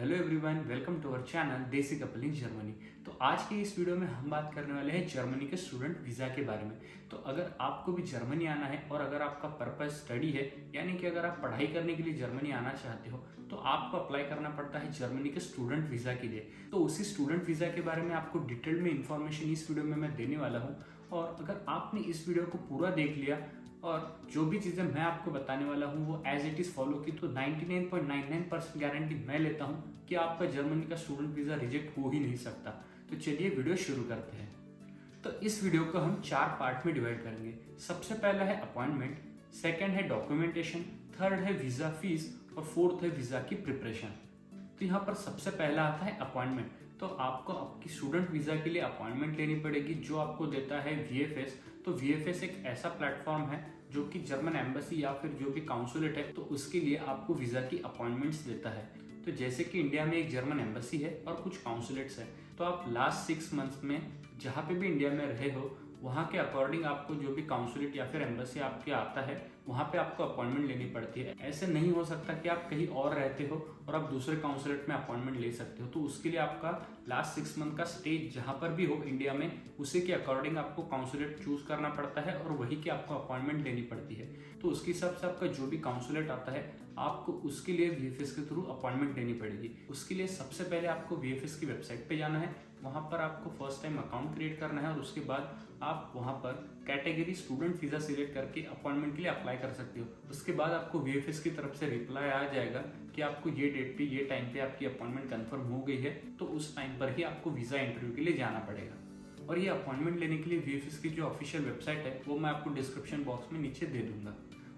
Hello everyone, welcome to our channel Desi couple in Germany. तो आज के इस वीडियो में हम बात करने वाले हैं जर्मनी के स्टूडेंट वीज़ा के बारे में। तो अगर आपको भी जर्मनी आना है और अगर आपका पर्पस स्टडी है, यानी कि अगर आप पढ़ाई करने के लिए जर्मनी आना चाहते हो, तो आपको अप्लाई करना पड़ता है जर्मनी के स्टूडेंट वीज़ा के लिए। तो उसी स्टूडेंट वीज़ा के बारे में आपको डिटेल में इन्फॉर्मेशन इस वीडियो में मैं देने वाला हूँ। और अगर आपने इस वीडियो को पूरा देख लिया और जो भी चीज़ें मैं आपको बताने वाला हूँ वो एज इट इज़ फॉलो की, तो 99.99% गारंटी मैं लेता हूँ कि आपका जर्मनी का स्टूडेंट वीज़ा रिजेक्ट हो ही नहीं सकता। तो चलिए वीडियो शुरू करते हैं। तो इस वीडियो को हम 4 पार्ट में डिवाइड करेंगे। सबसे पहला है अपॉइंटमेंट, सेकंड है डॉक्यूमेंटेशन, थर्ड है वीज़ा फीस और फोर्थ है वीज़ा की प्रिपरेशन। तो यहाँ पर सबसे पहला आता है अपॉइंटमेंट। तो आपको आपकी स्टूडेंट वीज़ा के लिए अपॉइंटमेंट लेनी पड़ेगी, जो आपको देता है VFS। तो VFS एक ऐसा प्लेटफॉर्म है जो कि जर्मन एम्बेसी या फिर जो भी काउंसुलेट है, तो उसके लिए आपको वीज़ा की अपॉइंटमेंट्स देता है। तो जैसे कि इंडिया में एक जर्मन एम्बेसी है और कुछ काउंसुलेट्स है, तो आप लास्ट 6 मंथ्स में जहाँ पे भी इंडिया में रहे हो, वहाँ के अकॉर्डिंग आपको जो भी काउंसुलेट या फिर एम्बेसी आपके आता है, वहाँ पे आपको अपॉइंटमेंट लेनी पड़ती है। ऐसे नहीं हो सकता कि आप कहीं और रहते हो और आप दूसरे काउंसुलेट में अपॉइंटमेंट ले सकते हो। तो उसके लिए आपका लास्ट 6 मंथ का स्टे जहाँ पर भी हो इंडिया में, उसी के अकॉर्डिंग आपको काउंसुलेट चूज करना पड़ता है और वही की आपको अपॉइंटमेंट लेनी पड़ती है। तो उसके हिसाब से आपका जो भी काउंसुलेट आता है, आपको उसके लिए VFS के थ्रू अपॉइंटमेंट लेनी पड़ेगी। उसके लिए सबसे पहले आपको VFS की वेबसाइट पे जाना है, वहाँ पर आपको फर्स्ट टाइम अकाउंट क्रिएट करना है और उसके बाद आप वहाँ पर कैटेगरी स्टूडेंट वीज़ा सिलेक्ट करके अपॉइंटमेंट के लिए अप्लाई कर सकते हो। उसके बाद आपको VFS की तरफ से रिप्लाई आ जाएगा कि आपको ये डेट पे ये टाइम पे आपकी अपॉइंटमेंट कंफर्म हो गई है, तो उस टाइम पर ही आपको वीज़ा इंटरव्यू के लिए जाना पड़ेगा। और ये अपॉइंटमेंट लेने के लिए VFS की जो ऑफिशियल वेबसाइट है वो मैं आपको डिस्क्रिप्शन बॉक्स में नीचे दे दूंगा।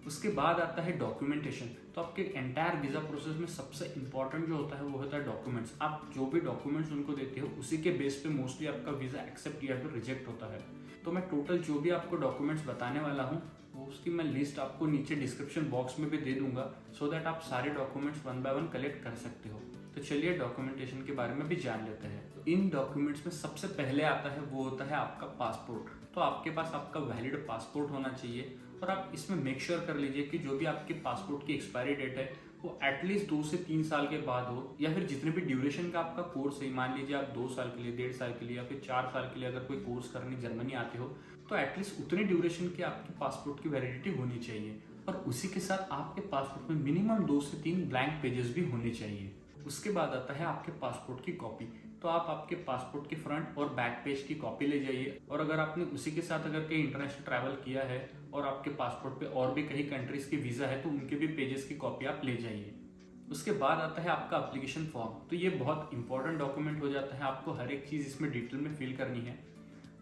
उसके बाद आता है डॉक्यूमेंटेशन। तो आपके एंटायर वीज़ा प्रोसेस में सबसे इंपॉर्टेंट जो होता है वो होता है डॉक्यूमेंट्स। आप जो भी डॉक्यूमेंट्स उनको देते हो, उसी के बेस पे मोस्टली आपका वीज़ा एक्सेप्ट या फिर रिजेक्ट होता है। तो मैं टोटल जो भी आपको डॉक्यूमेंट्स बताने वाला हूँ, वो उसकी मैं लिस्ट आपको नीचे डिस्क्रिप्शन बॉक्स में भी दे दूंगा, सो दैट आप सारे डॉक्यूमेंट्स 1 बाय 1 कलेक्ट कर सकते हो। तो चलिए डॉक्यूमेंटेशन के बारे में भी जान लेते हैं। तो इन डॉक्यूमेंट्स में सबसे पहले आता है वो होता है आपका पासपोर्ट। तो आपके पास आपका वैलिड पासपोर्ट होना चाहिए और आप इसमें मेक श्योर कर लीजिए कि जो भी आपके पासपोर्ट की एक्सपायरी डेट है वो एटलीस्ट 2 से 3 साल के बाद हो, या फिर जितने भी ड्यूरेशन का आपका कोर्स है, मान लीजिए आप 2 साल के लिए, 1.5 साल के लिए या फिर 4 साल के लिए अगर कोई कोर्स करने जर्मनी आते हो, तो एटलीस्ट उतने ड्यूरेशन की आपके पासपोर्ट की वैलिडिटी होनी चाहिए। और उसी के साथ आपके पासपोर्ट में मिनिमम 2 से 3 ब्लैंक पेजेस भी होने चाहिए। उसके बाद आता है आपके पासपोर्ट की कॉपी। तो आप आपके पासपोर्ट के फ्रंट और बैक पेज की कॉपी ले जाइए, और अगर आपने उसी के साथ अगर कहीं इंटरनेशनल ट्रैवल किया है और आपके पासपोर्ट पे और भी कई कंट्रीज की वीज़ा है, तो उनके भी पेजेस की कॉपी आप ले जाइए। उसके बाद आता है आपका एप्लीकेशन फॉर्म। तो ये बहुत इंपॉर्टेंट डॉक्यूमेंट हो जाता है, आपको हर एक चीज़ इसमें डिटेल में फिल करनी है।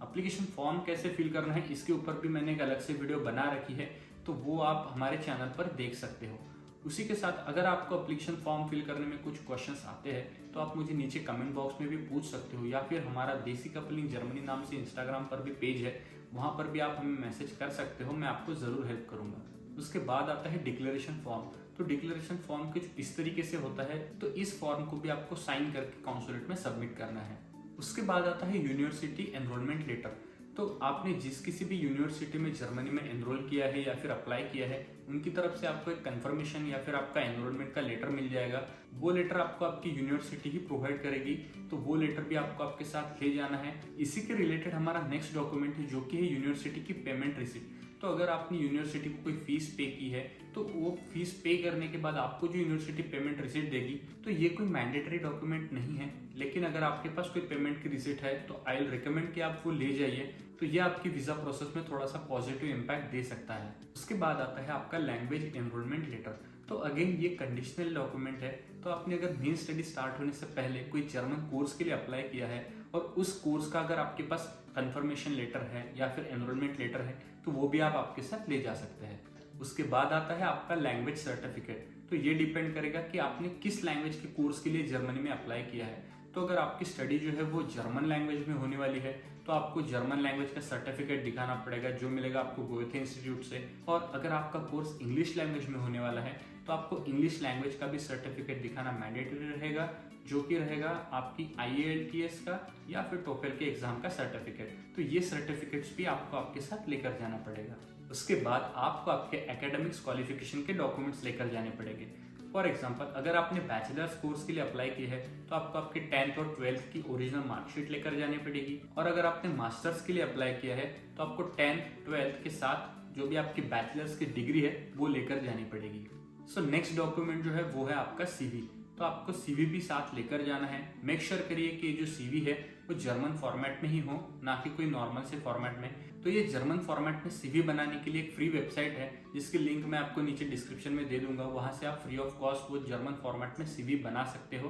एप्लीकेशन फॉर्म कैसे फिल करना है, इसके ऊपर भी मैंने एक अलग से वीडियो बना रखी है, तो वो आप हमारे चैनल पर देख सकते हो। उसी के साथ अगर आपको एप्लीकेशन फॉर्म फिल करने में कुछ क्वेश्चंस आते हैं, तो आप मुझे नीचे कमेंट बॉक्स में भी पूछ सकते हो, या फिर हमारा देसी कपल इन जर्मनी नाम से इंस्टाग्राम पर भी पेज है, वहाँ पर भी आप हमें मैसेज कर सकते हो, मैं आपको ज़रूर हेल्प करूँगा। उसके बाद आता है डिक्लेरेशन फॉर्म। तो डिक्लेरेशन फॉर्म कुछ इस तरीके से होता है, तो इस फॉर्म को भी आपको साइन करके काउंसुलेट में सबमिट करना है। उसके बाद आता है यूनिवर्सिटी एनरोलमेंट लेटर। तो आपने जिस किसी भी यूनिवर्सिटी में जर्मनी में एनरोल किया है या फिर अप्लाई किया है, उनकी तरफ से आपको एक कंफर्मेशन या फिर आपका एनरोलमेंट का लेटर मिल जाएगा। वो लेटर आपको आपकी यूनिवर्सिटी ही प्रोवाइड करेगी, तो वो लेटर भी आपको आपके साथ ले जाना है। इसी के रिलेटेड हमारा नेक्स्ट डॉक्यूमेंट है, जो कि है यूनिवर्सिटी की पेमेंट रिसिप्ट। तो अगर आपने यूनिवर्सिटी को कोई फीस पे की है, तो वो फीस पे करने के बाद आपको जो यूनिवर्सिटी पेमेंट रिसिप्ट देगी, तो ये कोई मैंडेटरी डॉक्यूमेंट नहीं है, लेकिन अगर आपके पास कोई पेमेंट की रिसिप्ट है तो आई विल रिकमेंड कि आप वो ले जाइए। तो ये आपकी वीज़ा प्रोसेस में थोड़ा सा पॉजिटिव इम्पैक्ट दे सकता है। उसके बाद आता है आपका लैंग्वेज एनरोलमेंट लेटर। तो अगेन ये कंडीशनल डॉक्यूमेंट है। तो आपने अगर मेन स्टडी स्टार्ट होने से पहले कोई जर्मन कोर्स के लिए अप्लाई किया है और उस कोर्स का अगर आपके पास कंफर्मेशन लेटर है या फिर एनरोलमेंट लेटर है, तो वो भी आप आपके साथ ले जा सकते हैं। उसके बाद आता है आपका लैंग्वेज सर्टिफिकेट। तो ये डिपेंड करेगा कि आपने किस लैंग्वेज के कोर्स के लिए जर्मनी में अप्लाई किया है। तो अगर आपकी स्टडी जो है वो जर्मन लैंग्वेज में होने वाली है, तो आपको जर्मन लैंग्वेज का सर्टिफिकेट दिखाना पड़ेगा, जो मिलेगा आपको गोएथे इंस्टीट्यूट से। और अगर आपका कोर्स इंग्लिश लैंग्वेज में होने वाला है, तो आपको इंग्लिश लैंग्वेज का भी सर्टिफिकेट दिखाना मैंडेटरी रहेगा, जो कि रहेगा आपकी IELTS का या फिर टोफेल के एग्जाम का सर्टिफिकेट। तो ये सर्टिफिकेट्स भी आपको आपके साथ लेकर जाना पड़ेगा। उसके बाद आपको आपके एकेडमिक्स क्वालिफिकेशन के डॉक्यूमेंट्स लेकर जाने पड़ेंगे। फॉर एग्जाम्पल अगर आपने बैचलर्स कोर्स के लिए अप्लाई किया है तो आपको आपके 10th और 12th की ओरिजिनल मार्कशीट लेकर जानी पड़ेगी, और अगर आपने मास्टर्स के लिए अप्लाई किया है तो आपको 10th 12th के साथ जो भी आपकी बैचलर्स की डिग्री है वो लेकर जानी पड़ेगी। सो नेक्स्ट डॉक्यूमेंट जो है वो है आपका सीवी। तो आपको सीवी भी साथ लेकर जाना है। मेक श्योर करिए कि जो सीवी है वो जर्मन फॉर्मेट में ही हो, ना कि कोई नॉर्मल से फॉर्मेट में। तो ये जर्मन फॉर्मेट में सीवी बनाने के लिए एक फ्री वेबसाइट है जिसकी लिंक मैं आपको नीचे डिस्क्रिप्शन में दे दूंगा। वहां से आप फ्री ऑफ कॉस्ट वो जर्मन फॉर्मेट में सीवी बना सकते हो।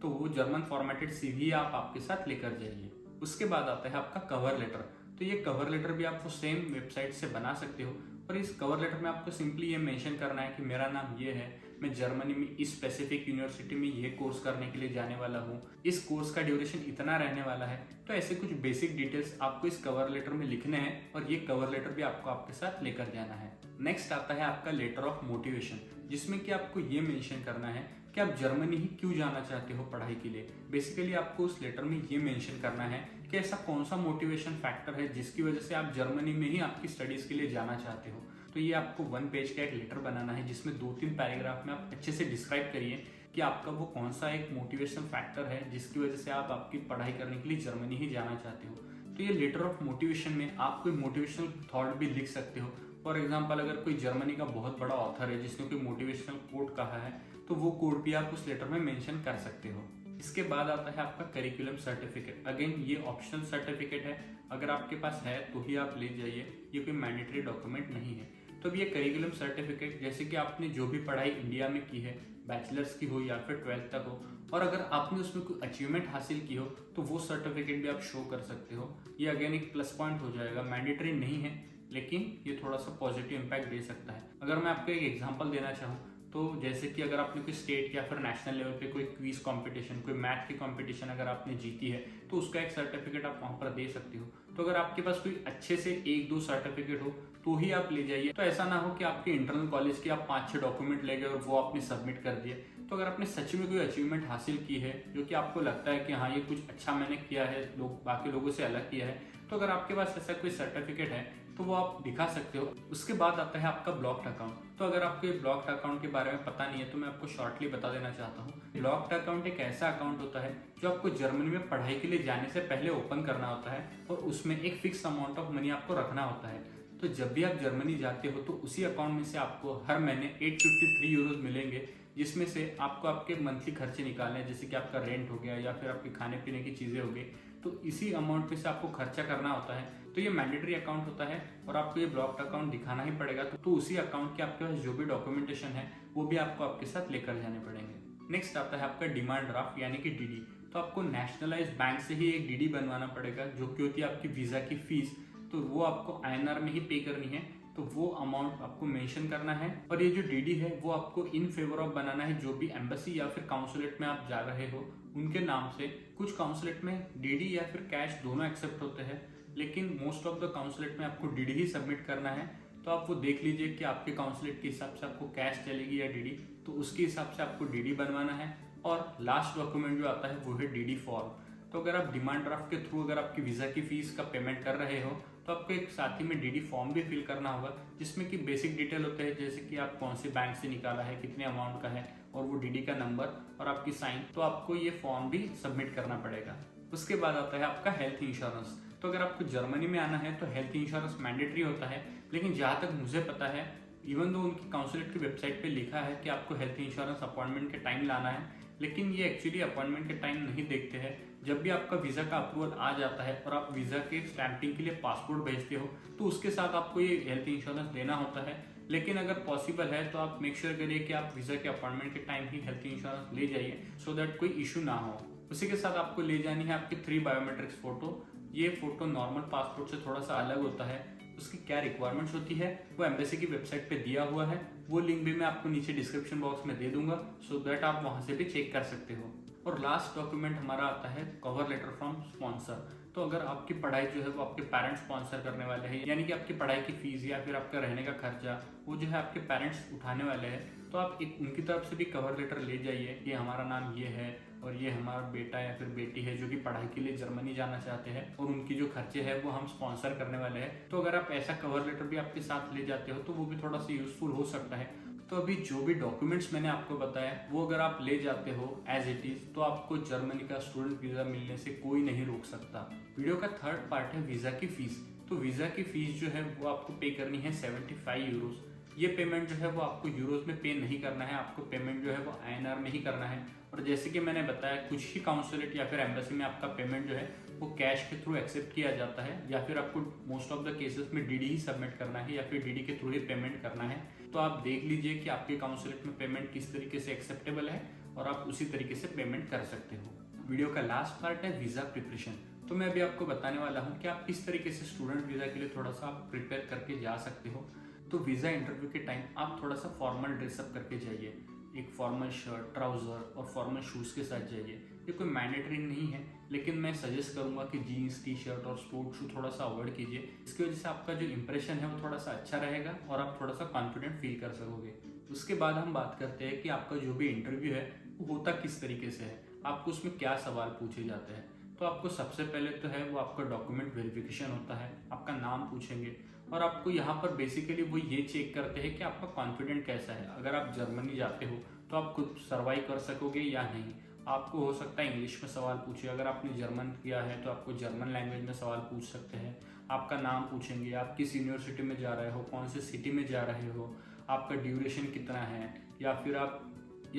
तो वो जर्मन फॉर्मेटेड सीवी आप आपके साथ लेकर जाइए। उसके बाद आता है आपका कवर लेटर। तो ये कवर लेटर भी आप वो सेम वेबसाइट से बना सकते हो, और इस कवर लेटर में आपको सिंपली ये मेंशन करना है कि मेरा नाम ये है, मैं जर्मनी में इस स्पेसिफिक यूनिवर्सिटी में ये कोर्स करने के लिए जाने वाला हूँ, इस कोर्स का ड्यूरेशन इतना रहने वाला है। तो ऐसे कुछ बेसिक डिटेल्स आपको इस कवर लेटर में लिखने हैं, और ये कवर लेटर भी आपको आपके साथ लेकर जाना है। नेक्स्ट आता है आपका लेटर ऑफ मोटिवेशन, जिसमें कि आपको ये मेंशन करना है कि आप जर्मनी ही क्यों जाना चाहते हो पढ़ाई के लिए। बेसिकली आपको उस लेटर में ये मेंशन करना है कि ऐसा कौन सा मोटिवेशन फैक्टर है जिसकी वजह से आप जर्मनी में ही आपकी स्टडीज के लिए जाना चाहते हो। तो ये आपको 1 पेज का एक लेटर बनाना है जिसमें 2-3 पैराग्राफ में आप अच्छे से डिस्क्राइब करिए कि आपका वो कौन सा एक मोटिवेशन फैक्टर है जिसकी वजह से आप आपकी पढ़ाई करने के लिए जर्मनी ही जाना चाहते हो। तो ये लेटर ऑफ मोटिवेशन में आप कोई मोटिवेशनल थॉट भी लिख सकते हो। फॉर एग्जाम्पल अगर कोई जर्मनी का बहुत बड़ा ऑथर है जिसने कोई मोटिवेशनल कोट कहा है तो वो कोट भी आप उस लेटर में मेंशन कर सकते हो। इसके बाद आता है आपका करिकुलम सर्टिफिकेट। अगेन ये ऑप्शनल सर्टिफिकेट है, अगर आपके पास है तो ही आप ले जाइए, ये कोई मैंडेटरी डॉक्यूमेंट नहीं है। तो अब ये करिकुलम सर्टिफिकेट जैसे कि आपने जो भी पढ़ाई इंडिया में की है, बैचलर्स की हो या फिर 12th तक हो, और अगर आपने उसमें कोई अचीवमेंट हासिल की हो तो वो सर्टिफिकेट भी आप शो कर सकते हो। ये अगेन एक प्लस पॉइंट हो जाएगा, मैंडेटरी नहीं है लेकिन ये थोड़ा सा पॉजिटिव इम्पैक्ट दे सकता है। अगर मैं आपको एक एग्जांपल देना चाहूँ तो जैसे कि अगर आपने कोई स्टेट या फिर नेशनल लेवल पे कोई क्विज कंपटीशन, कोई मैथ की कंपटीशन अगर आपने जीती है तो उसका एक सर्टिफिकेट आप वहां पर दे सकते हो। तो अगर आपके पास कोई अच्छे से 1-2 सर्टिफिकेट हो तो ही आप ले जाइए। तो ऐसा ना हो कि आपके इंटरनल कॉलेज के आप 5-6 डॉक्यूमेंट ले गए और वो आपने सबमिट कर दिए। तो अगर आपने सच में कोई अचीवमेंट हासिल की है जो कि आपको लगता है कि हाँ ये कुछ अच्छा मैंने किया है, लोग बाकी लोगों से अलग किया है, तो अगर आपके पास ऐसा कोई सर्टिफिकेट है तो वो आप दिखा सकते हो। उसके बाद आता है आपका ब्लॉक्ड अकाउंट। तो अगर आपको ये ब्लॉक्ड अकाउंट के बारे में पता नहीं है तो मैं आपको शॉर्टली बता देना चाहता हूँ। ब्लॉक्ड अकाउंट एक ऐसा अकाउंट होता है जो आपको जर्मनी में पढ़ाई के लिए जाने से पहले ओपन करना होता है, और उसमें एक फिक्स अमाउंट ऑफ मनी आपको रखना होता है। तो जब भी आप जर्मनी जाते हो तो उसी अकाउंट में से आपको हर महीने 853 यूरोज मिलेंगे, जिसमें से आपको आपके मंथली खर्चे निकालने हैं, जैसे कि आपका रेंट हो गया या फिर आपके खाने पीने की चीजें हो गई। तो इसी अमाउंट में से आपको खर्चा करना होता है। तो ये मैंडेटरी अकाउंट होता है और आपको ये ब्लॉक्ड अकाउंट दिखाना ही पड़ेगा। तो उसी अकाउंट के आपके पास जो भी डॉक्यूमेंटेशन है वो भी आपको आपके साथ लेकर जाने पड़ेंगे। नेक्स्ट आता है आपका डिमांड ड्राफ्ट यानी कि डीडी। तो आपको नेशनलाइज बैंक से ही एक डीडी बनवाना पड़ेगा जो कि होती है आपकी वीजा की फीस। तो वो आपको INR में ही पे करनी है, तो वो अमाउंट आपको मेंशन करना है। और ये जो डीडी है वो आपको इन फेवर ऑफ बनाना है जो भी एम्बेसी या फिर काउंसुलेट में आप जा रहे हो उनके नाम से। कुछ काउंसुलेट में डीडी या फिर कैश दोनों एक्सेप्ट होते हैं, लेकिन मोस्ट ऑफ द काउंसुलेट में आपको डीडी ही सबमिट करना है। तो आप वो देख लीजिए कि आपके काउंसुलेट के हिसाब से आपको कैश चलेगी या डीडी, तो उसके हिसाब से आपको डीडी बनवाना है। और लास्ट डॉक्यूमेंट जो आता है वो है डीडी फॉर्म। तो अगर आप डिमांड ड्राफ्ट के थ्रू अगर आपकी वीजा की फीस का पेमेंट कर रहे हो तो आपको एक साथ ही में डीडी फॉर्म भी फिल करना होगा, जिसमें कि बेसिक डिटेल होते हैं जैसे कि आप कौन से बैंक से निकाला है, कितने अमाउंट का है, और वो डीडी का नंबर और आपकी साइन। तो आपको ये फॉर्म भी सबमिट करना पड़ेगा। उसके बाद आता है आपका हेल्थ इंश्योरेंस। तो अगर आपको जर्मनी में आना है तो हेल्थ इंश्योरेंस मैंडेटरी होता है, लेकिन जहाँ तक मुझे पता है इवन दो उनकी काउंसुलेट की वेबसाइट पे लिखा है कि आपको हेल्थ इंश्योरेंस अपॉइंटमेंट के टाइम लाना है, लेकिन ये एक्चुअली अपॉइंटमेंट के टाइम नहीं देखते हैं। जब भी आपका वीजा का अप्रूवल आ जाता है और आप वीजा के स्टैंपिंग के लिए पासपोर्ट भेजते हो तो उसके साथ आपको ये हेल्थ इंश्योरेंस देना होता है। लेकिन अगर पॉसिबल है तो आप मेक श्योर करिए कि आप वीजा के अपॉइंटमेंट के टाइम ही हेल्थ इंश्योरेंस ले जाइए, सो दैट कोई इशू ना हो। उसी के साथ आपको ले जानी है आपकी 3 बायोमेट्रिक्स फोटो। ये फोटो नॉर्मल पासपोर्ट से थोड़ा सा अलग होता है। उसकी क्या रिक्वायरमेंट्स होती है वो एम्बेसी की वेबसाइट पे दिया हुआ है, वो लिंक भी मैं आपको नीचे डिस्क्रिप्शन बॉक्स में दे दूंगा, सो दैट आप वहां से भी चेक कर सकते हो। और लास्ट डॉक्यूमेंट हमारा आता है कवर लेटर फ्रॉम स्पॉन्सर। तो अगर आपकी पढ़ाई जो है वो आपके पेरेंट्स स्पॉन्सर करने वाले हैं, यानी कि आपकी पढ़ाई की फीस या फिर आपका रहने का खर्चा वो जो है आपके पेरेंट्स उठाने वाले हैं, तो आप एक उनकी तरफ से भी कवर लेटर ले जाइए कि हमारा नाम ये है और ये हमारा बेटा या फिर बेटी है जो कि पढ़ाई के लिए जर्मनी जाना चाहते हैं और उनकी जो खर्चे है वो हम स्पॉन्सर करने वाले हैं। तो अगर आप ऐसा कवर लेटर भी आपके साथ ले जाते हो तो वो भी थोड़ा सा यूजफुल हो सकता है। तो अभी जो भी डॉक्यूमेंट्स मैंने आपको बताया वो अगर आप ले जाते हो एज इट इज, तो आपको जर्मनी का स्टूडेंट वीजा मिलने से कोई नहीं रोक सकता। वीडियो का थर्ड पार्ट है वीजा की फीस। तो वीजा की फीस जो है वो आपको पे करनी है 75 यूरोज। ये पेमेंट जो है वो आपको यूरोज में पे नहीं करना है, आपको पेमेंट जो है वो INR में ही करना है। और जैसे कि मैंने बताया, कुछ ही काउंसुलेट या फिर एम्बेसी में आपका पेमेंट जो है वो कैश के थ्रू एक्सेप्ट किया जाता है, या फिर आपको मोस्ट ऑफ द केसेस में DD ही सबमिट करना है, या फिर DD के थ्रू ही पेमेंट करना है। तो आप देख लीजिए कि आपके काउंसुलेट में पेमेंट किस तरीके से एक्सेप्टेबल है और आप उसी तरीके से पेमेंट कर सकते हो। वीडियो का लास्ट पार्ट है वीजा प्रिपरेशन। तो मैं अभी आपको बताने वाला हूँ कि आप किस तरीके से स्टूडेंट वीजा के लिए थोड़ा सा आप प्रिपेयर करके जा सकते हो। तो वीजा इंटरव्यू के टाइम आप थोड़ा सा फॉर्मल ड्रेसअप करके जाइए, एक फॉर्मल शर्ट, ट्राउजर और फॉर्मल शूज के साथ जाइए। ये कोई मैंडेटरी नहीं है, लेकिन मैं सजेस्ट करूंगा कि जीन्स, टी-शर्ट और स्पोर्ट शू थोड़ा सा अवॉइड कीजिए। इसकी वजह से आपका जो इंप्रेशन है वो थोड़ा सा अच्छा रहेगा और आप थोड़ा सा कॉन्फिडेंट फील कर सकोगे। उसके बाद हम बात करते हैं कि आपका जो भी इंटरव्यू है वो होता किस तरीके से है, आपको उसमें क्या सवाल पूछे जाते हैं। तो आपको सबसे पहले तो है वो आपका डॉक्यूमेंट वेरिफिकेशन होता है, आपका नाम पूछेंगे और आपको यहाँ पर बेसिकली वो ये चेक करते हैं कि आपका कॉन्फिडेंट कैसा है। अगर आप जर्मनी जाते हो तो आप खुद सर्वाइव कर सकोगे या नहीं। आपको हो सकता है इंग्लिश में सवाल पूछे, अगर आपने जर्मन किया है तो आपको जर्मन लैंग्वेज में सवाल पूछ सकते हैं। आपका नाम पूछेंगे, आप किस यूनिवर्सिटी में जा रहे हो, कौन से सिटी में जा रहे हो, आपका ड्यूरेशन कितना है, या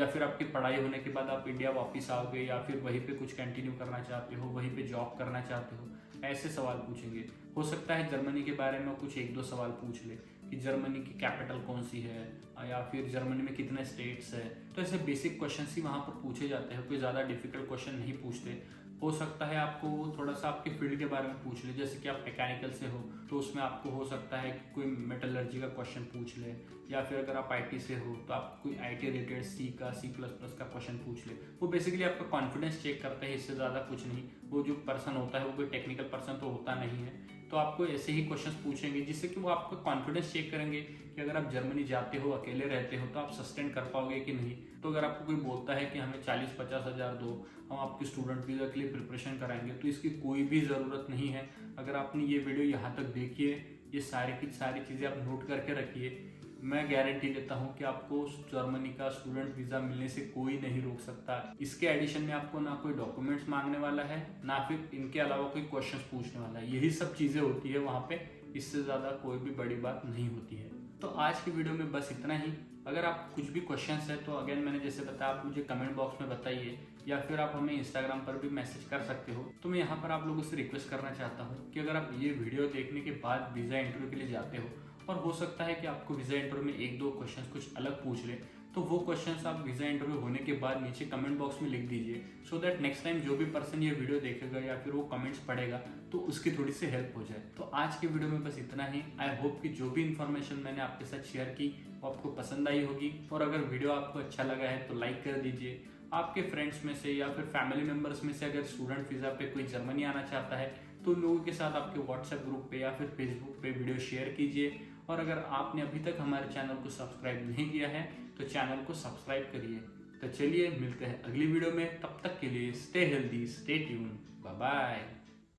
फिर आपकी पढ़ाई होने के बाद आप इंडिया वापस आओगे या फिर वहीं पे कुछ कंटिन्यू करना चाहते हो, वहीं पे जॉब करना चाहते हो, ऐसे सवाल पूछेंगे। हो सकता है जर्मनी के बारे में कुछ एक दो सवाल पूछ ले कि जर्मनी की कैपिटल कौन सी है, या फिर जर्मनी में कितने स्टेट्स है। तो ऐसे बेसिक क्वेश्चन ही वहाँ पर पूछे जाते हैं, कोई ज़्यादा डिफिकल्ट क्वेश्चन नहीं पूछते। हो सकता है आपको थोड़ा सा आपके फील्ड के बारे में पूछ ले, जैसे कि आप मैकेनिकल से हो तो उसमें आपको हो सकता है कि कोई मेटलर्जी का क्वेश्चन पूछ ले, या फिर अगर आप IT से हो तो आप कोई IT रिलेटेड C का क्वेश्चन पूछ ले। वो बेसिकली आपका कॉन्फिडेंस चेक करते हैं, इससे ज़्यादा कुछ नहीं। वो जो पर्सन होता है वो कोई टेक्निकल पर्सन तो होता नहीं है, तो आपको ऐसे ही क्वेश्चंस पूछेंगे जिससे कि वो आपका कॉन्फिडेंस चेक करेंगे कि अगर आप जर्मनी जाते हो, अकेले रहते हो, तो आप सस्टेन कर पाओगे कि नहीं। तो अगर आपको कोई बोलता है कि हमें 40-50 हज़ार दो, हम आपकी स्टूडेंट वीज़ा के लिए प्रिपरेशन कराएंगे, तो इसकी कोई भी ज़रूरत नहीं है। अगर आपने ये वीडियो यहाँ तक देखी है, ये सारी की सारी चीज़ें आप नोट करके रखिए, मैं गारंटी देता हूँ कि आपको जर्मनी का स्टूडेंट वीज़ा मिलने से कोई नहीं रोक सकता। इसके एडिशन में आपको ना कोई डॉक्यूमेंट्स मांगने वाला है, ना फिर इनके अलावा कोई क्वेश्चंस पूछने वाला है। यही सब चीज़ें होती है वहाँ पे, इससे ज़्यादा कोई भी बड़ी बात नहीं होती है। तो आज की वीडियो में बस इतना ही। अगर आप कुछ भी क्वेश्चंस है तो अगेन मैंने जैसे बताया, आप मुझे कमेंट बॉक्स में बताइए, या फिर आप हमें इंस्टाग्राम पर भी मैसेज कर सकते हो। तो मैं यहाँ पर आप लोगों से रिक्वेस्ट करना चाहता हूँ कि अगर आप ये वीडियो देखने के बाद वीज़ा इंटरव्यू के लिए जाते हो और हो सकता है कि आपको वीज़ा इंटरव्यू में एक दो क्वेश्चंस कुछ अलग पूछ ले, तो वो क्वेश्चंस आप वीज़ा इंटरव्यू होने के बाद नीचे कमेंट बॉक्स में लिख दीजिए, सो दैट नेक्स्ट टाइम जो भी पर्सन ये वीडियो देखेगा या फिर वो कमेंट्स पढ़ेगा तो उसकी थोड़ी सी हेल्प हो जाए। तो आज की वीडियो में बस इतना ही। आई होप कि जो भी इन्फॉर्मेशन मैंने आपके साथ शेयर की वो आपको पसंद आई होगी, और अगर वीडियो आपको अच्छा लगा है तो लाइक कर दीजिए। आपके फ्रेंड्स में से या फिर फैमिली मेम्बर्स में से अगर स्टूडेंट वीज़ा पे कोई जर्मनी आना चाहता है तो उन लोगों के साथ आपके व्हाट्सएप ग्रुप पे या फिर फेसबुक पे वीडियो शेयर कीजिए। और अगर आपने अभी तक हमारे चैनल को सब्सक्राइब नहीं किया है तो चैनल को सब्सक्राइब करिए। तो चलिए मिलते हैं अगली वीडियो में, तब तक के लिए stay healthy, stay tune, bye bye.